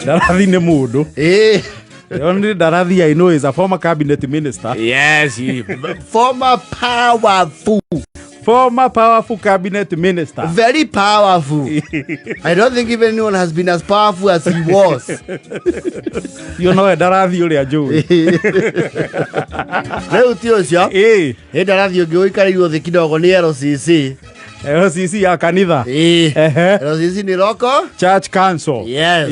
Ndarathi nĩ mũndũ. Only Ndarathi I know is a former cabinet minister. Yes, former powerful cabinet minister. Very powerful. I don't think even anyone has been as powerful as he was. You know Ndarathi ũrĩa njũĩ. Rĩu ti ũcio. Ndarathi ũngĩ ũikarĩirwo thĩ kidogo nĩ LCC. LCC ya kanitha. LCC ni local church council. Yes.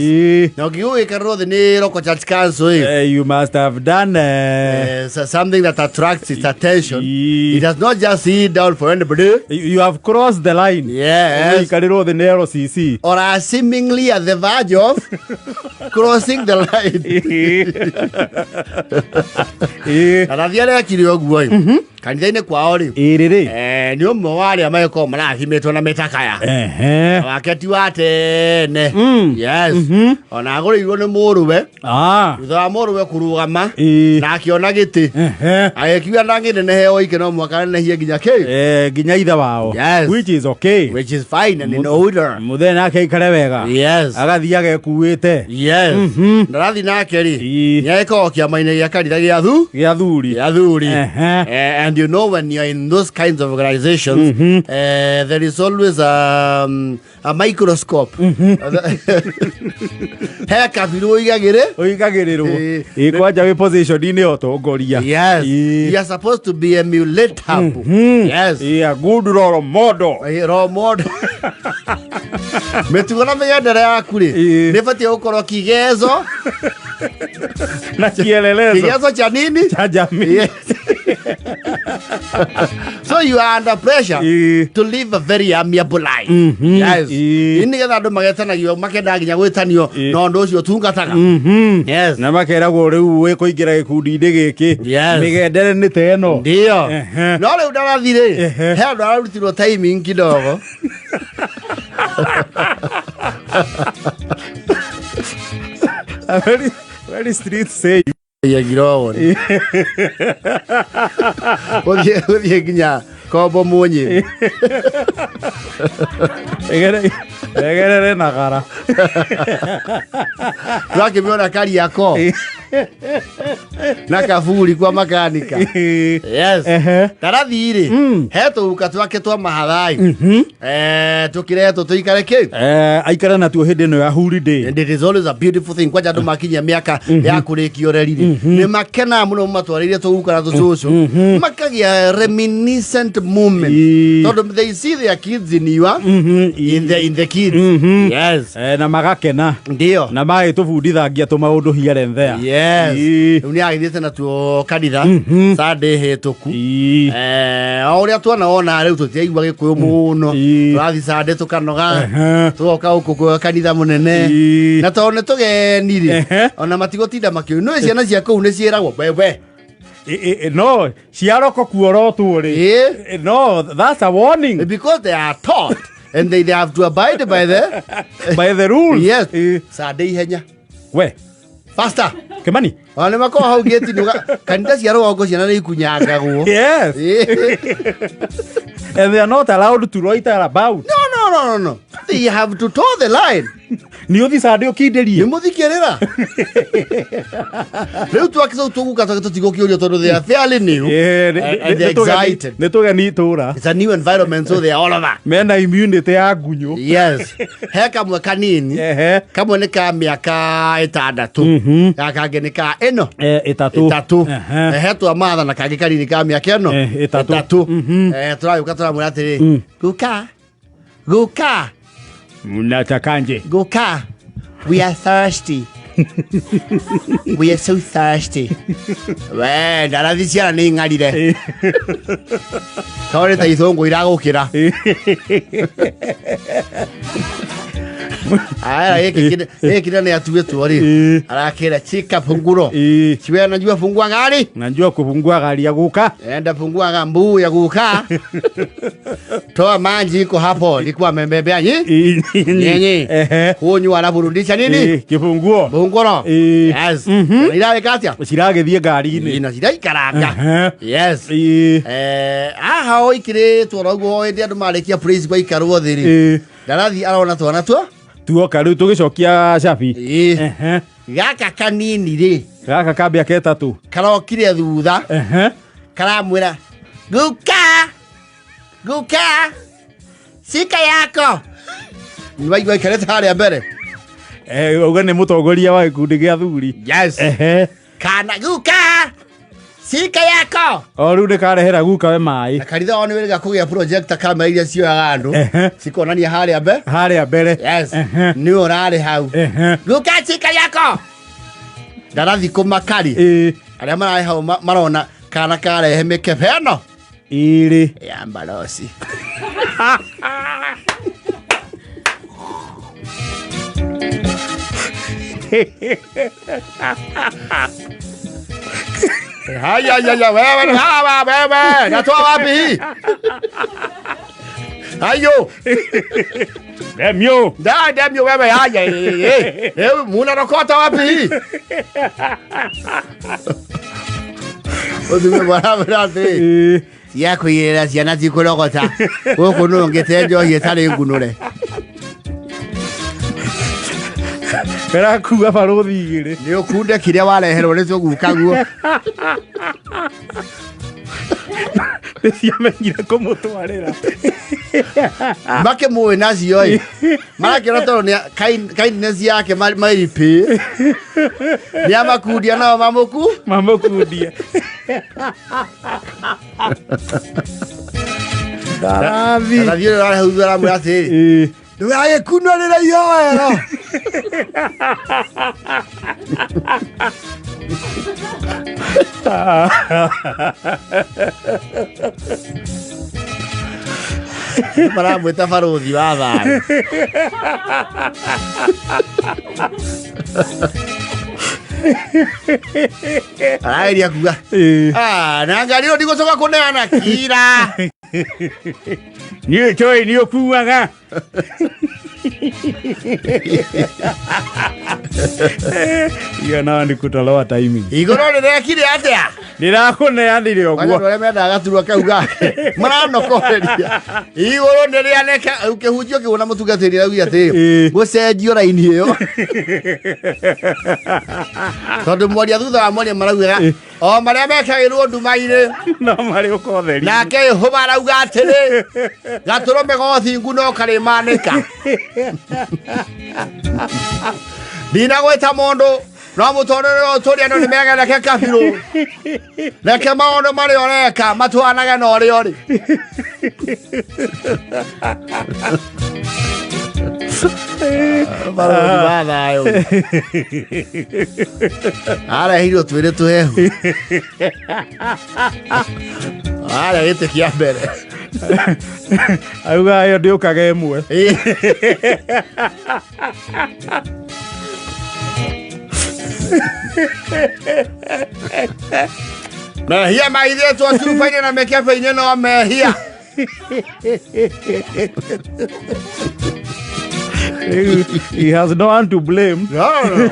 Na ukiuikarwo thĩ ni local church council. You must have done something that attracts its attention. It does not just sit down for anybody. You have crossed the line. Yes. Uikarwo thĩ ni LCC. Or are seemingly at the verge of crossing the line. Ndarathi arĩa kiri ũguo. Kanitha-inĩ kwao rĩ. Nĩ ũmwe wa arĩa magĩkorwo marathimĩtwo na mĩtakaya. Waketi wa tene. Yes. Ona agũrĩirwo nĩ mũrũwe. Thutha wa mũrũwe kũrũgama na akĩona gĩtĩ. Agĩkiuga ndangĩnenehe oike no mũhaka anenehie nginya kĩ. Nginya ithe wao. Which is okay. Which is fine and in order. Mũthee nake aikare wega. Yes. Agathiĩ agekuĩte. Yes. Ndarathi nake rĩ. Nĩagĩkoragwo kĩama-inĩ gĩa kanitha gĩa athuri. And you know when you're in those kinds of organizations, there is always a microscope. Heka biru oigagĩrĩrwo. Kwanja wĩ position-inĩ ũtongoria. Yes. You are supposed to be emulatable. Yes. A good role model. Role model. Mĩtugo na mĩgendere yaku rĩ. Nĩbatiĩ gũkorwo kigezo. Na kielelezo. Kigezo cha nini? Cha jamii. So you are under pressure to live a very amiable life. Yes. Ini getha andu magetanagio makenda nginya gwitanio no ndu ucio tungataga. Yes. Na makeragwo riu we kuingira gikundi-ini giki. Migendere ni teno. Ndio. No riu Ndarathi ri. He andu ararutirwo timing kidogo. Very street say. Yagiro. Oye nginya kombo munyi. Egere na gara. Rakimiona kari yako. Na kaburi kwa makanika. Yes. Ndarathi ri. He tuka twake twa mahathai. Tukireto tuikare ki. Aikara na tuo hindi no ya holiday. And it is always a beautiful thing. Kwaja andu makinyia miaka ya kurikio reri. Ni makena muno matwarire tuguka tucucu. Makagia reminiscent moment. So they see their kids in you in the kids. Yes. Na magakena. Ndio. Na magĩtũbundithagia tũmaũndũ here and there. Yes. Rĩu nĩ agĩthiĩte na tuo kanitha Sunday hĩtũku. Ũrĩa tuona rĩu tũtiaigua Gĩkũyũ mũno. Tũrathiĩ Sunday tũkanoga. Tũgoka gũkũ kanitha mũnene. Na tondũ nĩ tũgeni rĩ. Ona matigũtinda makĩũnũĩ ciana cia kũu nĩ ciĩragwo wewe. No, ciaroko kuorotwo rĩ. No, that's a warning. Because they are taught and they have to abide by the rules. Yes. Sunday ihenya. We. Faster. Kimani. Wale mako hau geti nuga kanitha cia rũgongo ciana nĩ ikunyangagwo. Yes. And they are not allowed to loiter about. No. They have to toe the line. Ni uthi Sunday ukinderie. Ni muthikirira. Rĩu twakĩca tuguka tũtigũkĩũrio tondũ they are fairly new. And they excited. Nĩ tũgeni itũra. It's a new environment so they are all over. Mena immunity ya ngunyo. Yes. He kamwe kanini. Kamwe nĩ ka mĩaka 6. Gakangĩ nĩ ka ĩno. 3. He twa matha na kangĩ kanini ka mĩaka ĩno. 3. Tũragĩũka tũramwĩra atĩrĩ. Guka. Munatakanje. Guka. We are thirsty. We are so thirsty. We, Ndarathi ciana nĩ ng'arire. Tore ta ithũngũ iragũkĩra. Kile ni atuetwo ri. Arakira chika funguro. Chiwe anajua fungua gari? Najua kufungua gari ya guka. Enda fungua gambu ya guka. Toa maji iko hapo. Likuwa membebea nyenye. Hunywa anaburudisha nini? Kifunguo. Funguro. Yes. Ila katia. Ciragithie gari-ini. Ina ciraikaranga. Yes. Hao ikire tworoguo ende andu marekia praise kwa ikarwo thiri. Ndarathi arona twana twa tuoka riu tugicokia cabi gaka kanini ri gaka kambia ketatu karokire thutha karamwira guka sika yako niwaigua ikareta haria mbere uga ni mutongoria wa gikundi gia thuri yes kana guka sika yako riu ni karehera guka we mai na karitha oni wega kugia projector kamera iria cioyaga andu cikonania haria mbere yes ni urari hau guka sika yako ndarathi kumakari aria marahe hau marona kana karehe mikebe ĩno iri ya mbalosi haya wewe natoa wapi hayo demio wewe haya muna rokota wapi odume barabara yako yera ciana cikurogota guku nungite njohi itari ngunure Perakuga baruthi igiri ni ukunde kiria wareherwo ni tuguka guo ciamenyire kumutwarira make muwe nacio i marakira toro ni kindness yake mairipi ni amakundia nao mamukundia Darathi arahuzara murati ndugaye kunarira yoero maramwita baruthi wa thayo arairia kuga na ngariro ndigocoka kuneana kira ni toi ni okuaga ya na ndi kutaloa timing igoro rirekire atia ndirakuneanire oguo wale menda gaturwa kauga maranokoreria igoro nirianeka ukihunjio kiona mutungatiri rauya ati gucenjio raini iyo tondu mwaria thutha wa mwaria marauga o maria mekagirwo ndumaire no mari ukotheri nake huba rauga atiri gaturome gothingu no kari manika dina gweta mundu no mutorero turia no nimega reke kabiru reke maundu mari oreka matwanaga no ri ori barodi bathayo ara hiro twire tuhehu ara gite kia mbere auga yo ndiukaga imwe mehia maithe tu aturufaine na mekebe no mehia he has no one to blame no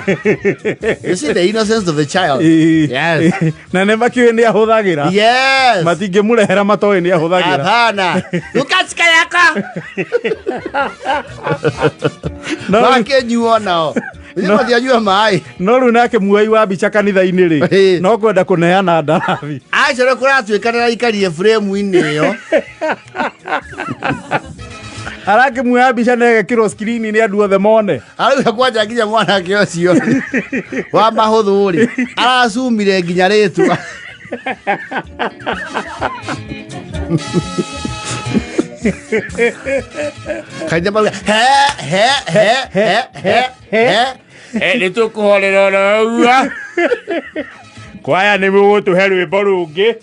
you see the innocence of the child yes na nema kiwe ni ahuthagira yes matinge murehera matoi ni ahuthagira hapana ukachika yaka no wake nyuo nao no ndianyua mai no ru nake muoi wa bicha kanitha-ini ri no kwenda kuneana ndarathi aicoro kuratuikanira ikarie frame-ini iyo arake muoya bicha nege kiro screen ni andu othe mone arauga kwanja nginya mwanake ucio wa mahuthu ri aracumire nginya ritwa kaija baga he ni tukuhorera raua kwaya ni mugutuhe rwimbo rungi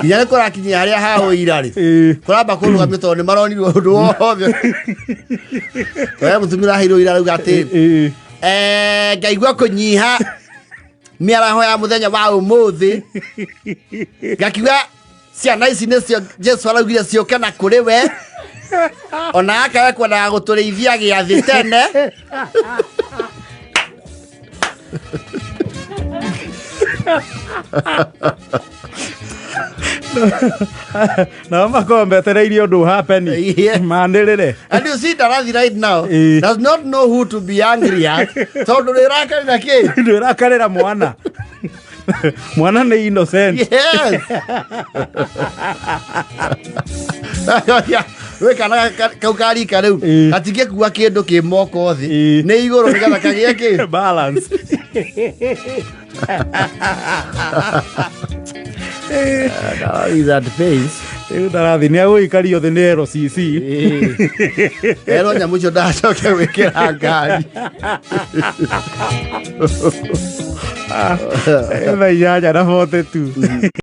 inya kurakinyia haria hahoira ri kuramba kurugamio tondu ni maronirwo undu wothe we mutumira hiro ira rauga ati ngaigua kunyiha miaraho ya muthenya wa umuthi ngakiuga ciana ici nicio Jesu araugire cioke na kuri we ona akawe kwenda guturithia giathi tene No makombe tereirio do happen. Mandelele. And you see Tarathi right now does not know who to be angry at. So do they raka na ke? Do raka ra mwana. Mwana ni innocent. Yes. We kana kaukari kariu atige kuwa kindu ki moko thi ni iguru ni gatha kagie ki balance. Is that face? Tarathi ni agũikario thĩ nĩ LCC. Ero nyamu icio ndacoke wĩkĩra ngari. Thaa 8:42.